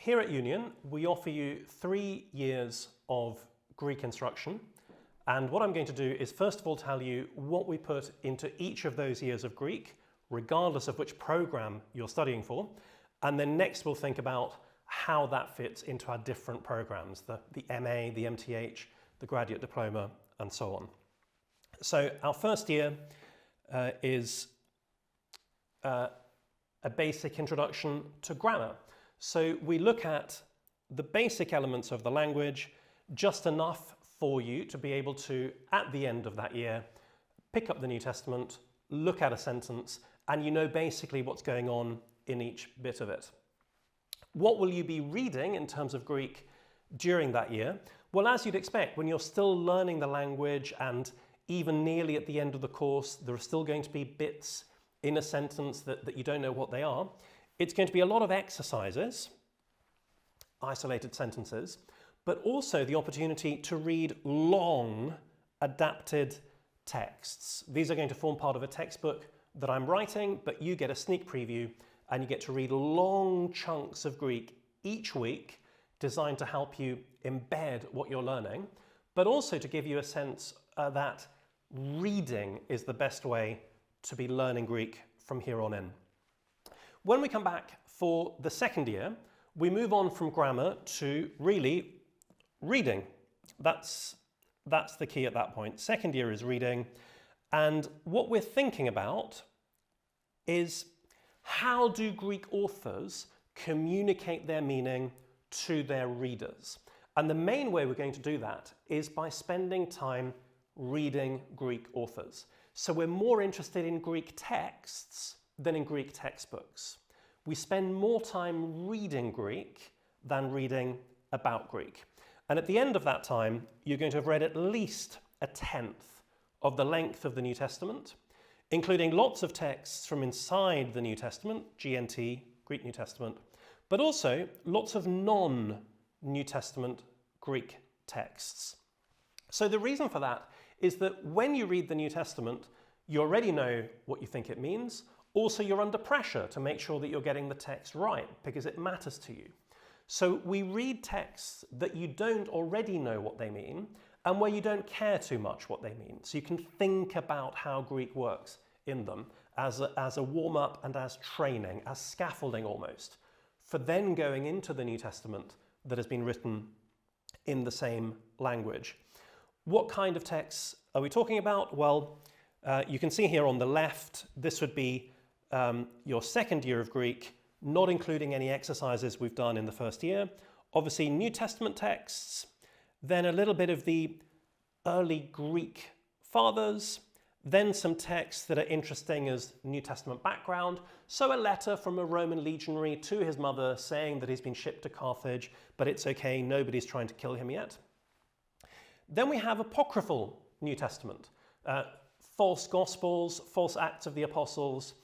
Here at Union, we offer you 3 years of Greek instruction. And what I'm going to do is first of all tell you what we put into each of those years of Greek, regardless of which program you're studying for. And then next we'll think about how that fits into our different programs, the MA, the MTH, the graduate diploma, and so on. So our first year is a basic introduction to grammar. So we look at the basic elements of the language, just enough for you to be able to, at the end of that year, pick up the New Testament, look at a sentence, and you know basically what's going on in each bit of it. What will you be reading in terms of Greek during that year? Well, as you'd expect, when you're still learning the language and even nearly at the end of the course, there are still going to be bits in a sentence that you don't know what they are. It's going to be a lot of exercises, isolated sentences, but also the opportunity to read long, adapted texts. These are going to form part of a textbook that I'm writing, but you get a sneak preview and you get to read long chunks of Greek each week, designed to help you embed what you're learning, but also to give you a sense that reading is the best way to be learning Greek from here on in. When we come back for the second year, we move on from grammar to really reading. That's the key at that point. Second year is reading. And what we're thinking about is, how do Greek authors communicate their meaning to their readers? And the main way we're going to do that is by spending time reading Greek authors. So we're more interested in Greek texts than in Greek textbooks. We spend more time reading Greek than reading about Greek. And at the end of that time, you're going to have read at least a tenth of the length of the New Testament, including lots of texts from inside the New Testament, GNT, Greek New Testament, but also lots of non-New Testament Greek texts. So the reason for that is that when you read the New Testament, you already know what you think it means. Also, you're under pressure to make sure that you're getting the text right because it matters to you. So we read texts that you don't already know what they mean and where you don't care too much what they mean. So you can think about how Greek works in them as a warm-up and as training, as scaffolding almost, for then going into the New Testament that has been written in the same language. What kind of texts are we talking about? Well, you can see here on the left, this would be your second year of Greek, not including any exercises we've done in the first year. Obviously, New Testament texts, then a little bit of the early Greek fathers, then some texts that are interesting as New Testament background. So a letter from a Roman legionary to his mother saying that he's been shipped to Carthage, but it's okay, nobody's trying to kill him yet. Then we have apocryphal New Testament, false gospels, false acts of the apostles,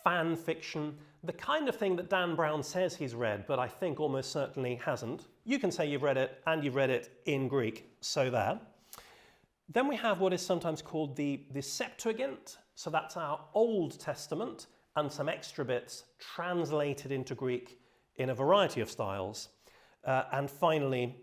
fan fiction, the kind of thing that Dan Brown says he's read, but I think almost certainly hasn't. You can say you've read it, and you've read it in Greek, so there. Then we have what is sometimes called the Septuagint, so that's our Old Testament, and some extra bits translated into Greek in a variety of styles. And finally,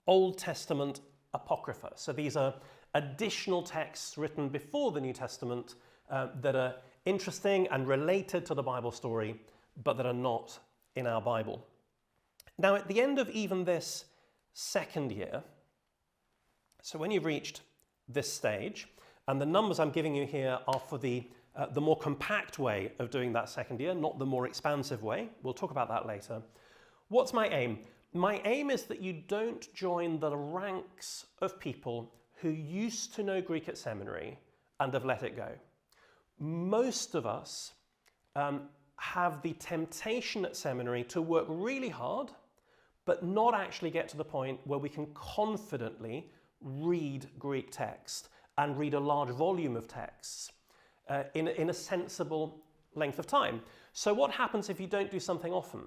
Old Testament Apocrypha. So these are additional texts written before the New Testament that are interesting and related to the Bible story, but that are not in our Bible. Now, at the end of even this second year, so when you've reached this stage, and the numbers I'm giving you here are for the more compact way of doing that second year, not the more expansive way. We'll talk about that later. What's my aim? My aim is that you don't join the ranks of people who used to know Greek at seminary and have let it go. Most of us have the temptation at seminary to work really hard, but not actually get to the point where we can confidently read Greek text and read a large volume of texts in a sensible length of time. So what happens if you don't do something often?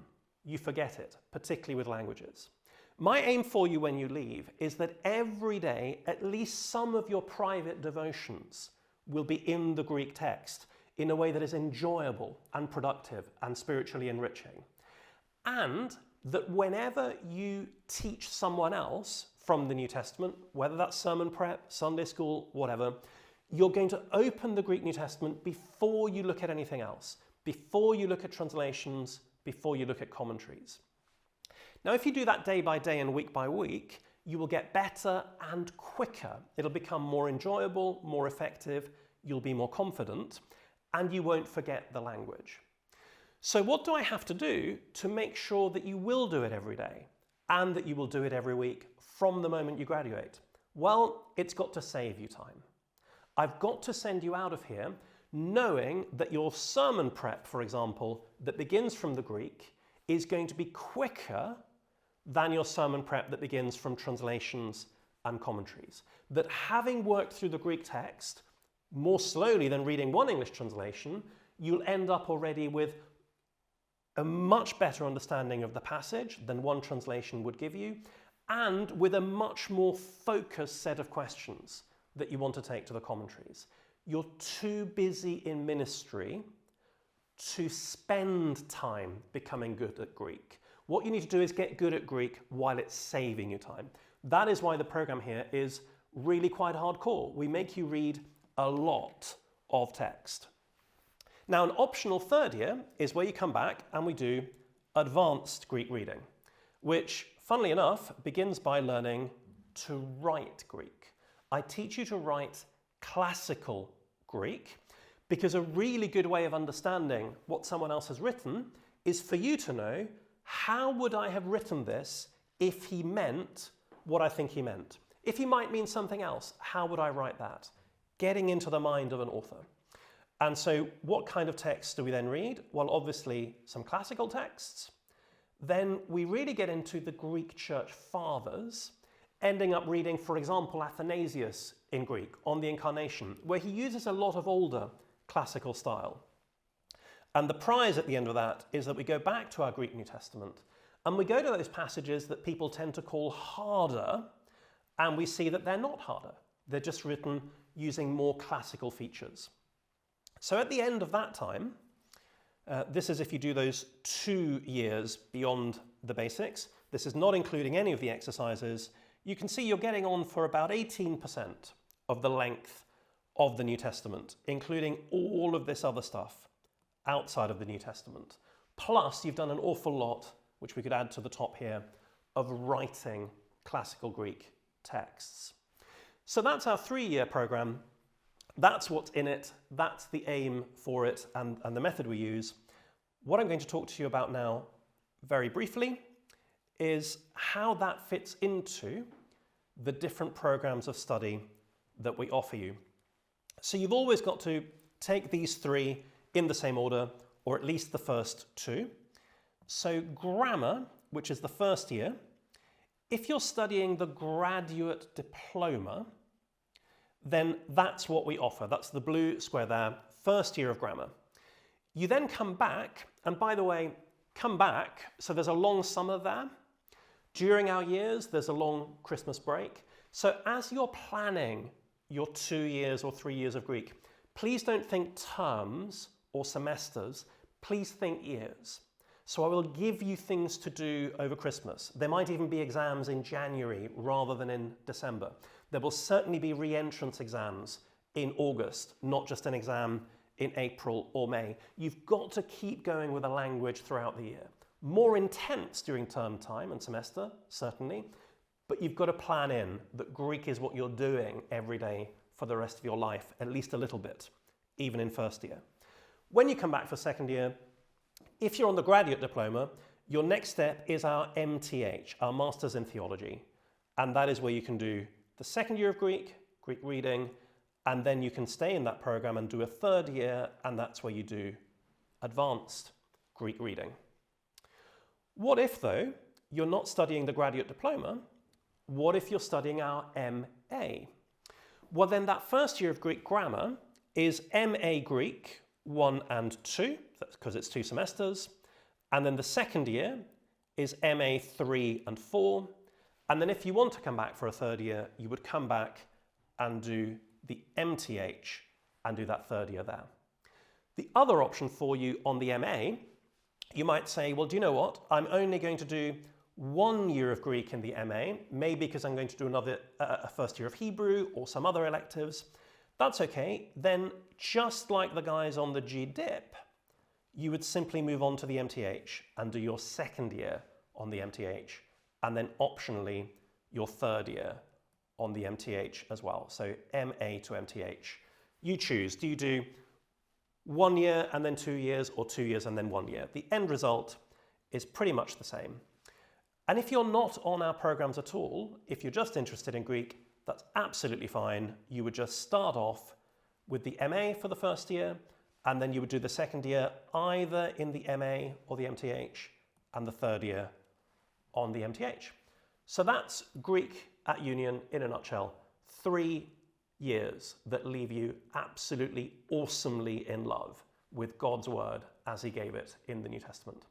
You forget it, particularly with languages. My aim for you when you leave is that every day, at least some of your private devotions will be in the Greek text in a way that is enjoyable and productive and spiritually enriching. And that whenever you teach someone else from the New Testament, whether that's sermon prep, Sunday school, whatever, you're going to open the Greek New Testament before you look at anything else, before you look at translations, before you look at commentaries. Now, if you do that day by day and week by week, you will get better and quicker. It'll become more enjoyable, more effective, you'll be more confident, and you won't forget the language. So what do I have to do to make sure that you will do it every day and that you will do it every week from the moment you graduate? Well, it's got to save you time. I've got to send you out of here knowing that your sermon prep, for example, that begins from the Greek is going to be quicker than your sermon prep that begins from translations and commentaries. That having worked through the Greek text more slowly than reading one English translation, you'll end up already with a much better understanding of the passage than one translation would give you, and with a much more focused set of questions that you want to take to the commentaries. You're too busy in ministry to spend time becoming good at Greek. What you need to do is get good at Greek while it's saving you time. That is why the program here is really quite hardcore. We make you read a lot of text. Now, an optional third year is where you come back and we do advanced Greek reading, which, funnily enough, begins by learning to write Greek. I teach you to write classical Greek because a really good way of understanding what someone else has written is for you to know, how would I have written this if he meant what I think he meant? If he might mean something else, how would I write that? Getting into the mind of an author. And so what kind of texts do we then read? Well, obviously some classical texts. Then we really get into the Greek church fathers, ending up reading, for example, Athanasius in Greek on the Incarnation, where he uses a lot of older classical style. And the prize at the end of that is that we go back to our Greek New Testament and we go to those passages that people tend to call harder, and we see that they're not harder. They're just written using more classical features. So at the end of that time, this is if you do those 2 years beyond the basics. This is not including any of the exercises. You can see you're getting on for about 18% of the length of the New Testament, including all of this other stuff outside of the New Testament. Plus, you've done an awful lot, which we could add to the top here, of writing classical Greek texts. So that's our 3-year program. That's what's in it. That's the aim for it and the method we use. What I'm going to talk to you about now, very briefly, is how that fits into the different programs of study that we offer you. So you've always got to take these 3 in the same order, or at least the first 2. So grammar, which is the first year, if you're studying the graduate diploma, then that's what we offer. That's the blue square there, first year of grammar. You then come back, and by the way, come back, so there's a long summer there. During our years, there's a long Christmas break. So as you're planning your 2 years or 3 years of Greek, please don't think terms or semesters, please think years. So I will give you things to do over Christmas. There might even be exams in January rather than in December. There will certainly be re-entrance exams in August, not just an exam in April or May. You've got to keep going with the language throughout the year. More intense during term time and semester, certainly, but you've got to plan in that Greek is what you're doing every day for the rest of your life, at least a little bit, even in first year. When you come back for second year, if you're on the graduate diploma, your next step is our MTH, our Masters in Theology. And that is where you can do the second year of Greek, Greek reading, and then you can stay in that program and do a third year, and that's where you do advanced Greek reading. What if, though, you're not studying the graduate diploma? What if you're studying our MA? Well, then that first year of Greek grammar is MA Greek 1 and 2, because it's 2 semesters. And then the second year is MA 3 and 4. And then if you want to come back for a third year, you would come back and do the MTH and do that third year there. The other option for you on the MA You might say, well, do you know what? I'm only going to do 1 year of Greek in the MA, maybe because I'm going to do a first year of Hebrew or some other electives. That's okay. Then, just like the guys on the GDiP, you would simply move on to the MTH and do your second year on the MTH, and then optionally your third year on the MTH as well. So MA to MTH. You choose. Do you do 1 year and then 2 years, or 2 years and then 1 year? The end result is pretty much the same. And if you're not on our programs at all, if you're just interested in Greek, that's absolutely fine. You would just start off with the MA for the first year, and then you would do the second year either in the MA or the MTH, and the third year on the MTH. So that's Greek at Union in a nutshell. 3 years that leave you absolutely awesomely in love with God's word as he gave it in the New Testament.